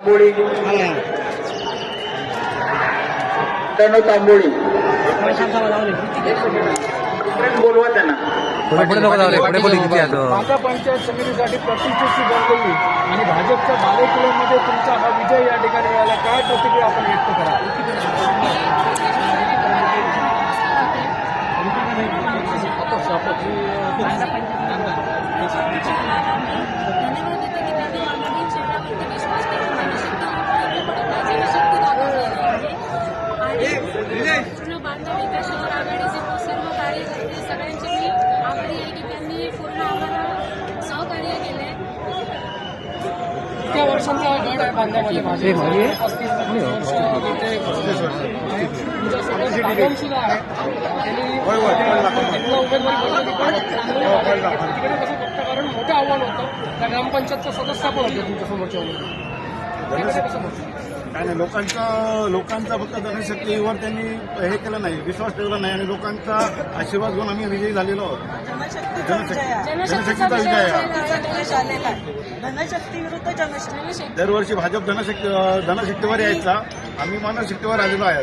तांबोळी तनु तांबोळी बोलवा त्यांना. माझा पंचायत समितीसाठी प्रतिष्ठेची बनलेली आणि भाजपच्या बालेकिल्ल्यामध्ये तुमचा हा विजय या ठिकाणी मिळाला. काय प्रतिक्रिया आपण व्यक्त करा? पूर्ण बांधव विकास शहर आघाडीचे सर्व कार्यकर्ते सगळ्यांचे मी आभारी आहे की त्यांनी पूर्ण आम्हाला सहकार्य केले. इतक्या वर्षांचा गड आहे बांधण्यामध्ये भाजप 35 वर्ष इथे तुमच्या सोबत बांधव सुद्धा आहे. त्यांनी उमेदवारी तिकडे कसं फक्त कारण मोठं आव्हान होतं. त्या ग्रामपंचायतचा सदस्य पण होते तुमच्या समोरच्या काय नाही, लोकांचा फक्त जनशक्तीवर त्यांनी हे केलं नाही, विश्वास ठेवला नाही आणि लोकांचा आशीर्वाद घेऊन आम्ही विजयी झालेलो आहोत. जनशक्तीचा विजय आहे. धनशक्ती विरुद्ध जनशक्ती. दरवर्षी भाजप धनशक्तीवर यायचा, आम्ही मानवशक्तीवर आलेलो आहे.